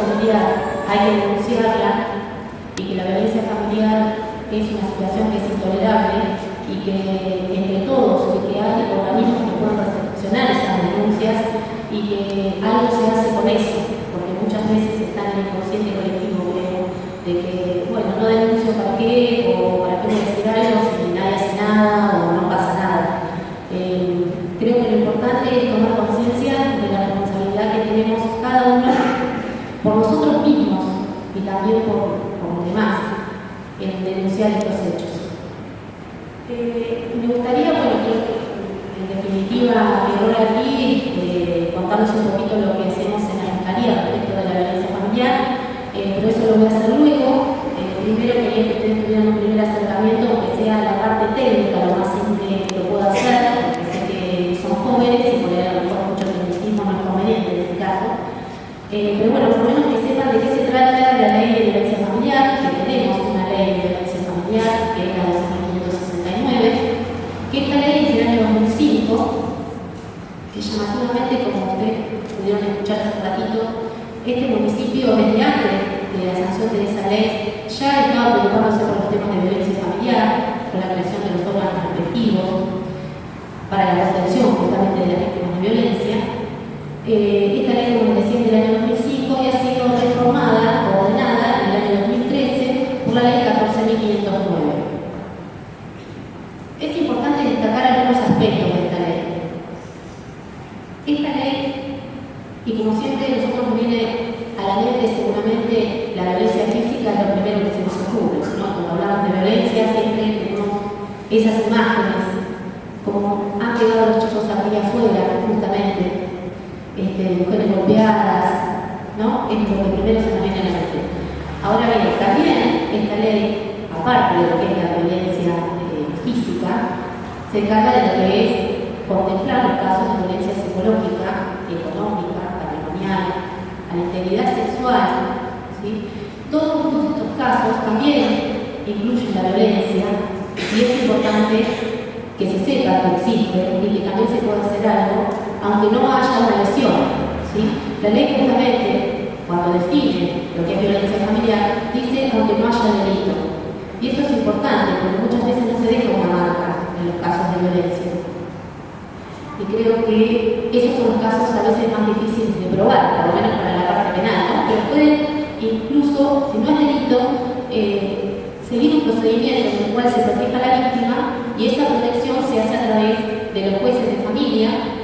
familiar hay que denunciarla y que la violencia familiar es una situación que es intolerable y que entre todos, y que hay organismos que pueden recepcionar esas denuncias y que algo se hace con eso, porque muchas veces está en el inconsciente colectivo, creo, de que, bueno, no denuncio para qué, o para qué voy a decir algo si nadie hace nada o no pasa nada. Creo que lo importante es tomar conciencia de la responsabilidad que tenemos cada uno por nosotros mismos y también por los demás en denunciar estos hechos. Me gustaría, bueno, creo que en definitiva mi rol aquí es contarles un poquito lo que hacemos en la Fiscalía respecto de la violencia familiar, pero eso lo voy a hacer luego. Primero quería que ustedes tuvieran un primer acercamiento, aunque sea la parte técnica, lo más simple que lo puedo hacer, porque sé que son jóvenes y por ahí a lo mejor mucho tecnicismo no es conveniente en este caso. Pero bueno, por lo menos que sepan de qué se trata la ley de violencia familiar, que tenemos una ley de violencia familiar, que es la 2569, que esta ley es del año 2005, que llamativamente, como ustedes pudieron escuchar hace un ratito, este municipio desde antes de la sanción de esa ley ya estaba preocupándose por los temas de violencia familiar, por la creación de los órganos respectivos, para la protección justamente de las víctimas de violencia. Esta ley, como decía, es del año 2005 y ha sido reformada, ordenada en el año 2013 por la ley 14.509. Es importante destacar algunos aspectos de esta ley. Esta ley, y como siempre nosotros nos viene a la mente seguramente la violencia física, es lo primero que se nos ocurre, ¿no? Cuando hablamos de violencia siempre tenemos esas imágenes, como han quedado los chicos aquí afuera, justamente, mujeres golpeadas, ¿no? Es lo que primero se nos viene a la mente. Ahora bien, también esta ley, aparte de lo que es la violencia física, se encarga de lo que es contemplar los casos de violencia psicológica, económica, patrimonial, a la integridad sexual, ¿sí? Todos estos casos también incluyen la violencia y es importante que se sepa que existe y que también se puede hacer algo aunque no haya una lesión, ¿sí? La ley justamente, cuando define lo que es violencia familiar, dice aunque no haya delito. Y eso es importante porque muchas veces no se deja una marca en los casos de violencia. Y creo que esos son los casos a veces más difíciles de probar, por lo menos para la parte penal, ¿no? Pero pueden incluso, si no es delito, seguir un procedimiento en el cual se proteja a la víctima y esa protección se hace a través de los jueces de familia,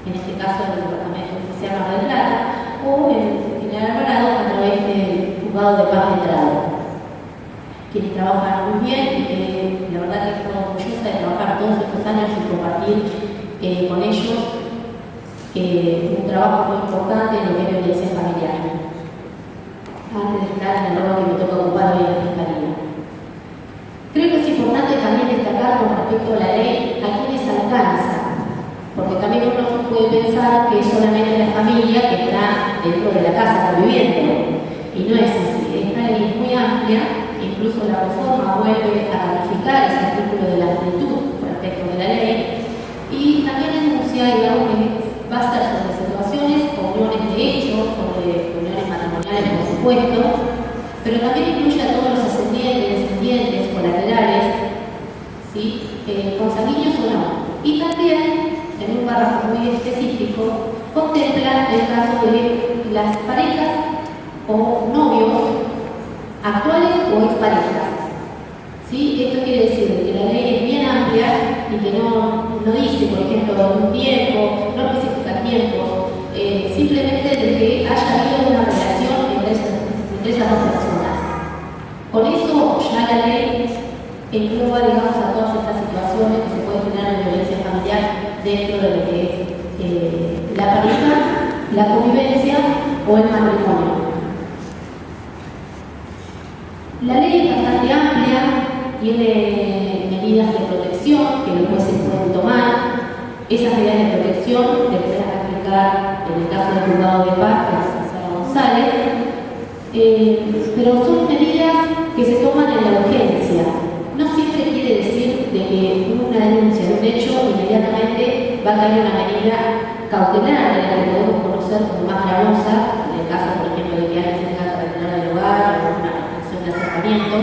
en este caso del Departamento Judicial Mar del Plata, o en General Alvarado a través del Juzgado de Paz de Entrada, quienes trabajan muy bien y que la verdad que estoy orgullosa de trabajar todos estos años y compartir con ellos un trabajo muy importante en lo que es violencia familiar, antes de estar en el rol que me toca ocupar hoy en la Fiscalía. Creo que es importante también destacar con respecto a la ley a quienes alcanza, porque también uno puede pensar que es solamente la familia que está dentro de la casa conviviendo, y no es así. Esta ley es muy amplia, incluso la reforma vuelve a ratificar ese artículo de la plenitud respecto de la ley, y también denuncia, digamos, que va a estar sobre situaciones o uniones de hecho, sobre uniones matrimoniales, por supuesto, pero también incluye a todos los ascendientes, descendientes, colaterales, ¿sí? Consanguíneos o no. Y también, en un párrafo muy específico, contempla el caso de las parejas o novios actuales o exparejas. ¿Sí? Esto quiere decir que la ley es bien amplia y que no dice, por ejemplo, un tiempo, no especifica tiempos, simplemente de que haya habido una relación entre esas dos personas. Con eso ya la ley engloba, digamos, a todas estas situaciones que se pueden generar en violencia familiar dentro de lo que es la pareja, la convivencia o el matrimonio. La ley es bastante amplia, tiene medidas de protección que los jueces pueden tomar. Esas medidas de protección les pueden aplicar en el caso del Juzgado de Paz, que es Sara González, pero son medidas que se toman en la urgencia. No siempre quiere decir de que una denuncia de un hecho inmediatamente va a caer una medida cautelar de la que podemos conocer como más gravosa, en el caso, por ejemplo, de que alguien se tenga que retirar del hogar o una restricción de acercamiento,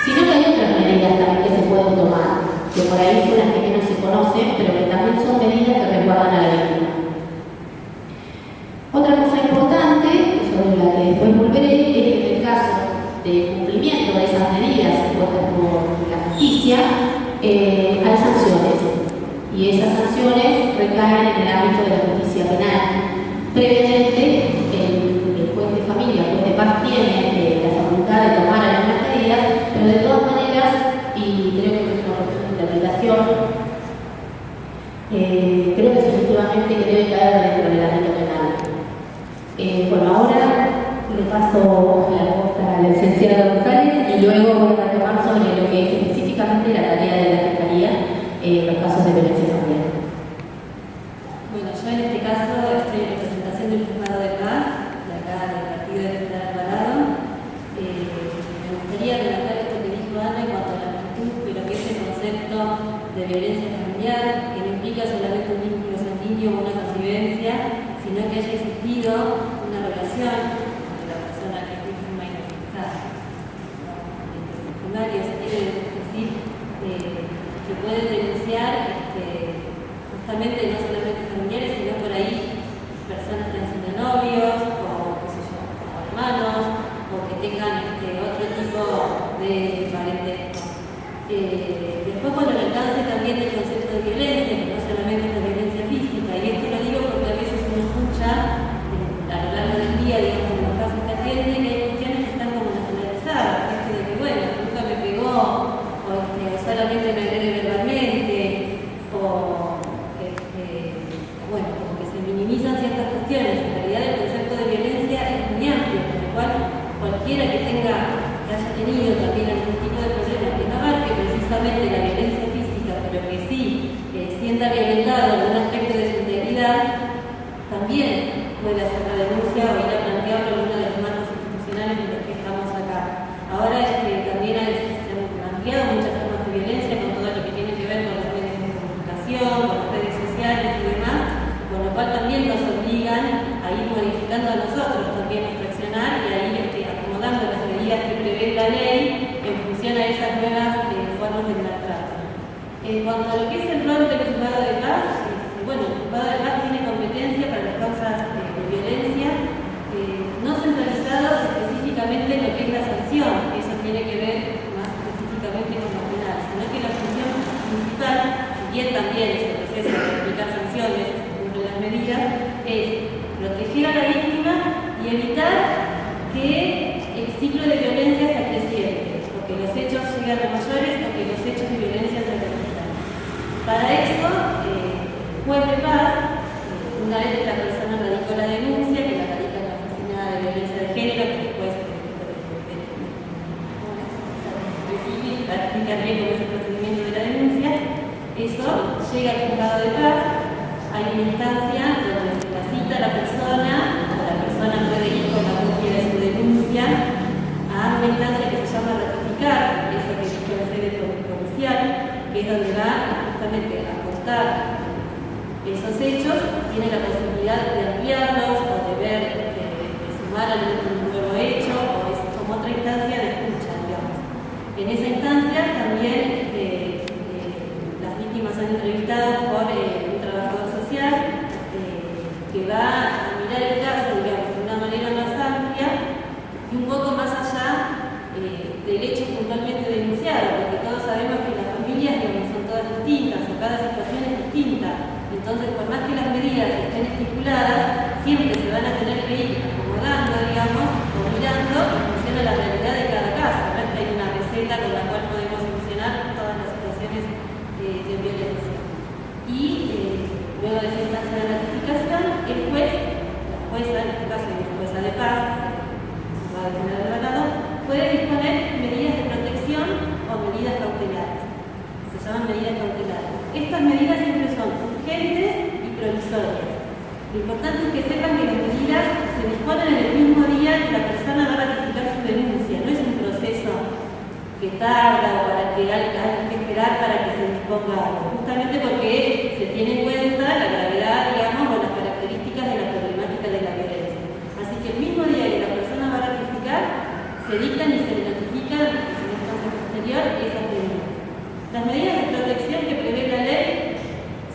sino que hay otras medidas también que se pueden tomar, que por ahí son las que menos se conocen, pero que también son medidas que resguardan a la víctima. Otra cosa importante, sobre la que después volveré, es que en el caso de cumplimiento de esas medidas impuestas por la justicia, hay sanciones, y esas sanciones recaen en el ámbito de la justicia penal. Previamente, el juez de familia, el juez de paz, tiene la facultad de tomar algunas medidas, pero de todas maneras, y creo que es una cuestión de interpretación, creo que definitivamente que debe caer dentro del ámbito penal. Bueno, ahora le paso la posta a la licenciada González y luego voy a retomar sobre lo que es específicamente la tarea de la Fiscalía en los casos de violencia familiar. Bueno, yo en este caso estoy en representación del Juzgado de Paz, de acá del Partido de Alvarado. Me gustaría relatar esto que dijo Ana en cuanto a la magnitud de lo que es el concepto de violencia familiar, que no implica solamente un vínculo sanguíneo o una convivencia, sino que haya existido una relación entre la persona que es víctima y la victimizada. Se quiere decir que pueden denunciar justamente no solamente familiares, sino por ahí personas que han sido novios, o qué sé yo, o hermanos, o que tengan otro tipo de parentesco. Después, cuando el alcance también del concepto de violencia, que no solamente es la violencia física, y esto lo digo porque a veces uno escucha a lo largo del día, digamos, en los casos que atienden, que hay cuestiones que están como nacionalizadas, esto de que, bueno, nunca me pegó, o solamente me agrede verbalmente, o bueno, como que se minimizan ciertas cuestiones. En realidad el concepto de violencia es muy amplio, con lo cual cualquiera que haya tenido también algún tipo de problema que no abarque precisamente la violencia física, pero que sí sienta violentado algún aspecto de su integridad, también puede hacer la denuncia o ir a plantearlo en uno de los marcos institucionales en los que estamos acá. Ahora también se han ampliado muchas formas de violencia con todo lo que tiene que ver con las redes de comunicación, con las redes sociales y demás, con lo cual también nos obligan a ir modificando a nosotros también nuestro accionar y a ir acomodando las medidas que prevé la ley en función a esas nuevas formas de maltrato. En cuanto a lo que es el rol del Juzgado de Paz, bueno, el Juzgado de Paz tiene competencia para las causas de violencia, no centralizados específicamente en lo que es la sanción, eso tiene que ver más específicamente con lo penal, sino que la función principal, si bien también es el proceso de aplicar sanciones, se cumplen las medidas, es proteger a la víctima y evitar que el ciclo de violencia sea creciente, o que los hechos lleguen a mayores o que los hechos de violencia se repitan. Para eso, el juez de paz, una vez que la persona radicó la denuncia, que la radica en la Oficina de Violencia de Género, que después explicaré cómo es el procedimiento de la denuncia, eso llega al Juzgado de Paz, hay una instancia donde se la cita a la persona, o la persona puede ir con la búsqueda de su denuncia a una instancia que se llama ratificar, eso que dijo en sede policial, que es donde va justamente a contar esos hechos, tiene la posibilidad de ampliarlos o de ver, de sumar algún nuevo hecho, o es como otra instancia de escucha, digamos. En esa instancia también las víctimas son entrevistadas por un trabajador social que va a mirar el caso, digamos, de una manera más amplia y un poco más allá del hecho puntualmente denunciado, porque todos sabemos que las familias, digamos, son todas distintas, o cada situación es distinta. Entonces, por más que las medidas estén estipuladas, siempre se van a tener que ir acomodando, digamos, o mirando en función a la realidad de cada caso. No es que hay una receta con la cual podemos solucionar todas las situaciones de violencia. Y luego de esa instancia de ratificación, el juez, la jueza, en este caso la jueza de paz, va a detener al Alvarado, puede disponer medidas de protección o medidas cautelares. Se llaman medidas cautelares. Estas medidas siempre son urgentes y provisorias. Lo importante es que sepan que las medidas se disponen en el mismo día que la persona va a ratificar su denuncia. No es un proceso que tarda o para que hay que esperar para que se disponga algo. Justamente porque se tiene en cuenta la gravedad, digamos, o las características de la problemática de la violencia. Así que se dictan y se le notifican en el caso posterior esas medidas. Las medidas de protección que prevé la ley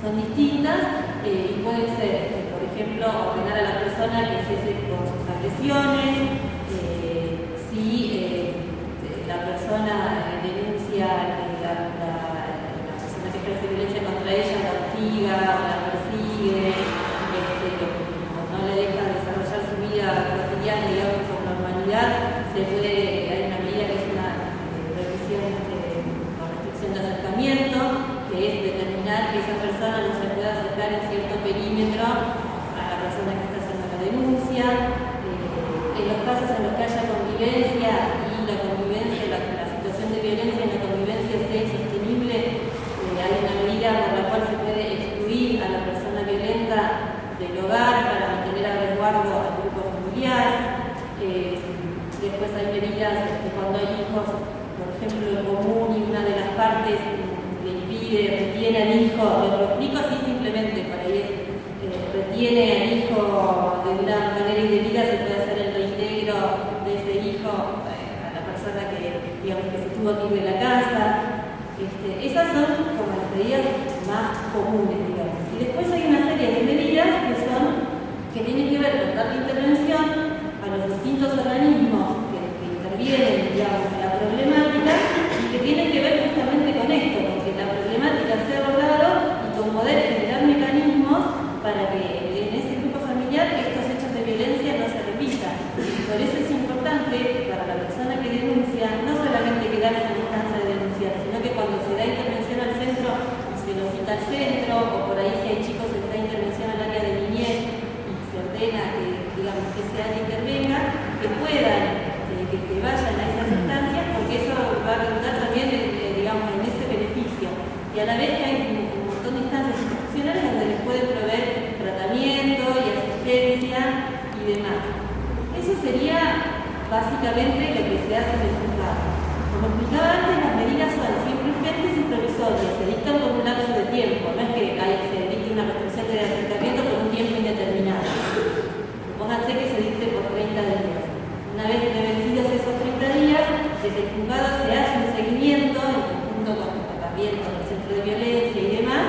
son distintas y pueden ser, por ejemplo, ordenar a la persona que cese con sus agresiones, si la persona denuncia que la persona que ejerce violencia contra ella la hostiga o la persigue, o no le deja desarrollar su vida cotidiana, digamos, con normalidad, hay una medida que es una revisión o restricción de acercamiento, que es determinar que esa persona no se pueda acercar en cierto perímetro a la persona que está haciendo la denuncia. En los casos en los que haya convivencia y la convivencia, la situación de violencia en la convivencia sea insostenible, hay una medida por la cual se puede excluir a la persona violenta del hogar para mantener a resguardo al grupo familiar. Después hay medidas cuando hay hijos, por ejemplo, en común y una de las partes le impide, retiene al hijo, lo explico así simplemente, por ahí retiene al hijo de una manera indebida, se puede hacer el reintegro de ese hijo a la persona que, digamos, que se tuvo que ir de la casa. Esas son como las medidas más comunes, digamos. Y después hay una serie de medidas que tienen que ver con darle intervención a los distintos organismos que intervienen, digamos, en la problemática y que tienen que ver justamente con esto, porque la problemática se ha abordado y con poder generar mecanismos para que en ese grupo familiar estos hechos de violencia no se repitan. Por eso es importante para la persona que denuncia no solamente quedarse en la instancia de denunciar, sino que cuando se da intervención al centro y se lo cita al centro, o por ahí si hay chicos se les da intervención al área de niñez y se ordena que, digamos, que ese área intervenga, que puedan, que vayan a esas instancias, porque eso va a redundar también digamos, en ese beneficio. Y a la vez que hay un montón de instancias institucionales donde les pueden proveer tratamiento y asistencia y demás. Eso sería básicamente lo que se hace en el juzgado. Como explicaba antes, las medidas son siempre urgentes y provisorias, se dictan por un lapso de tiempo, no es que se dicte una restricción de acercamiento por un tiempo indeterminado. Supónganse que se dicte por 30 días. Una vez vencidos esos 30 días, desde el juzgado se hace un seguimiento en conjunto también con el centro de violencia y demás,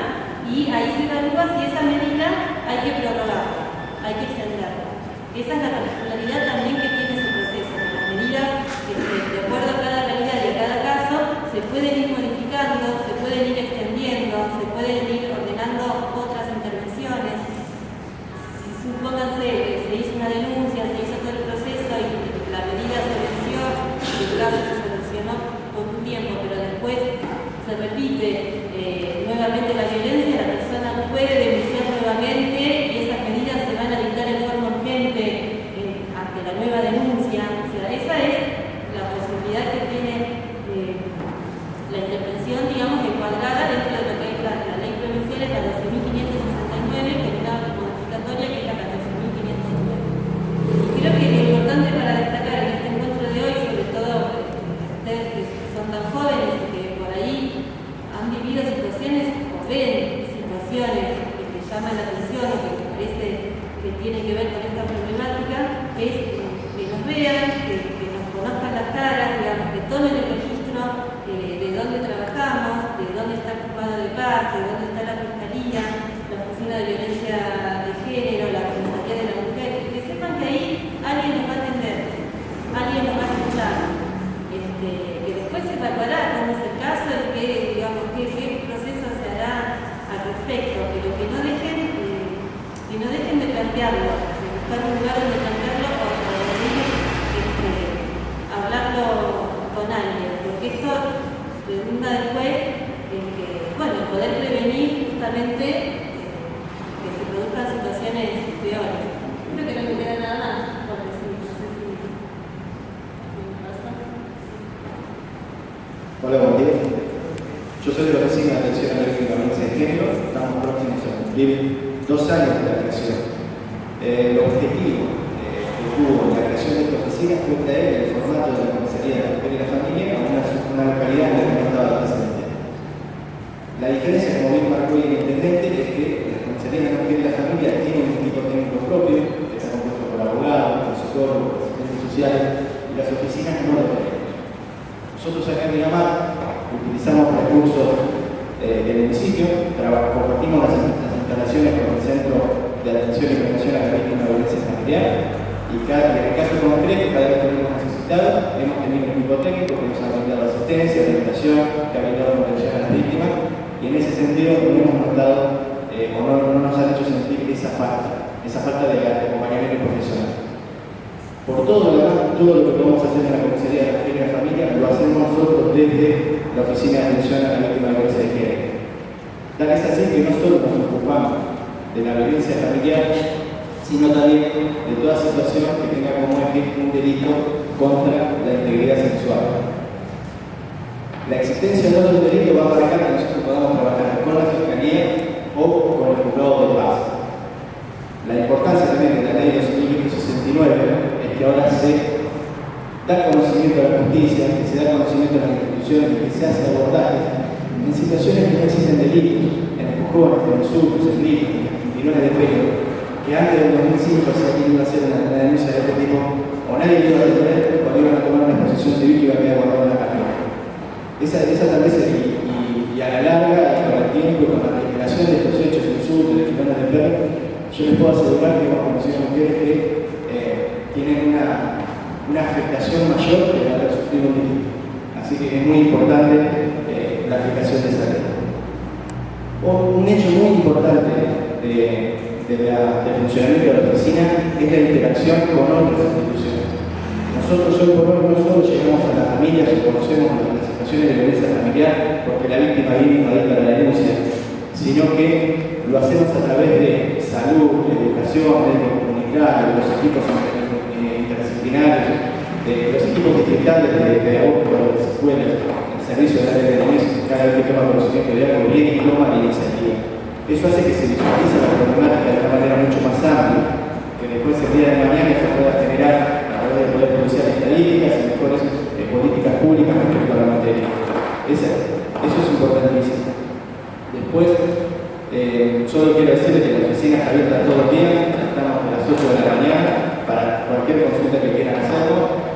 y ahí se evalúa si esa medida hay que prorrogarla, hay que extenderla. Esa es la particularidad también que tiene ese proceso, que las medidas, de acuerdo a cada realidad y a cada caso, se pueden ir modificando, se pueden ir extendiendo, se pueden ir ordenando otras intervenciones. Si supónganse, se hizo una denuncia, se hizo todo el proceso y la medida se venció, el caso se solucionó por un tiempo, pero después se repite nuevamente la violencia, la persona puede denunciar nuevamente y esas medidas se van a dictar en forma urgente ante la nueva denuncia. O sea, esa es la posibilidad que tiene la intervención, digamos, encuadrada dentro de lo que es la ley provincial, es la 12.569, que es una modificatoria que es la 14.509. Y creo que lo importante para destacar en este encuentro de hoy, sobre todo ustedes que son tan jóvenes y que por ahí han vivido situaciones o ven situaciones que les llaman la atención o que les parece que tienen que ver con esta problemática, es que nos vean, que nos conozcan las caras, digamos, que tomen el registro de dónde trabajamos, de dónde está el juzgado de paz, de dónde está la fiscalía, la oficina de violencia de género, la comisaría de la mujer, y que sepan que ahí alguien nos va a atender, alguien nos va a escuchar. Que después se evaluará cómo es el caso y qué proceso se hará al respecto, pero que no dejen de plantearlo, de buscar un lugar donde plantearlo o de hablarlo con alguien, porque esto redunda después en que, bueno, poder prevenir justamente que se produzcan situaciones peores. Creo que no me queda nada más, porque sí, no sé si me pasa. Hola, buen día. Yo soy de la Oficina de Atención a la Violencia de Género. Estamos próximos a cumplir 2 años de la creación. El objetivo que tuvo la creación de esta oficina fue traer el formato de la Comisaría de la Mujer y la Familia a una localidad en la que no estaba presente. La diferencia, como bien marcó el intendente, es que la Comisaría de la Mujer y la Familia tiene un equipo técnico propio, que está compuesto por abogados, por psicólogos, por asistentes sociales, y las oficinas no lo tenemos. Nosotros acá en Dinamarca utilizamos recursos del municipio, compartimos las instalaciones con el Centro de Atención y Prevención a la Víctima de Violencia Familiar y en el caso concreto, cada vez que lo hemos necesitado, hemos tenido un equipo técnico que nos ha brindado asistencia, orientación, que ha brindado atención a las víctimas y en ese sentido no hemos notado o no nos han hecho sentir esa falta de acompañamiento profesional. Por todo lo demás, todo lo que podemos hacer en la comisaría de la mujer y la familia lo hacemos nosotros desde la Oficina de Atención a la Víctima de Violencia de Género. Tal es así que no solo nos ocupamos de la violencia familiar, sino también de toda situación que tenga como eje un delito contra la integridad sexual. La existencia de otro delito va a marcar que nosotros podamos trabajar con la Fiscalía o con el Juzgado de Paz. La importancia también de la ley de 2569 es que ahora se da conocimiento a la justicia, que se da conocimiento a las instituciones, que se hace abordaje en situaciones que no existen delitos, en empujones, en insultos, en gritos, en tirones de pelo, que antes del 2005 se había ido a hacer una denuncia de este tipo, o nadie iba a detener, o iban a tomar una exposición civil que iba a quedar guardada en la carpeta. Esa tal vez, y a la larga, y con el tiempo, y con la recuperación de estos hechos, de insultos, de tirones de pelo, yo les puedo asegurar que hemos conocido a mujeres que tienen una afectación mayor que la de haber sufrido un delito. Así que es muy importante la aplicación de esa ley. Un hecho muy importante del funcionamiento de la oficina es la interacción con otras instituciones. Nosotros hoy por hoy no solo llegamos a las familias y conocemos las situaciones de violencia familiar porque la víctima viene y radica la denuncia, sino que lo hacemos a través de salud, de educación, de comunidad, de los equipos interdisciplinarios, de los equipos distritales de pedagogos de las escuelas, el servicio de área de niñez, cada vez que toma conocimiento de algo viene y toma la iniciativa. Eso hace que se visualice la problemática de una manera mucho más amplia, que después el día de mañana se pueda generar a través del Poder Judicial estadísticas y mejores políticas públicas respecto a la materia. Eso es importantísimo. Después, solo quiero decirles que la oficina está abierta todos los días, estamos a las 8 de la mañana para cualquier consulta que quieran hacernos.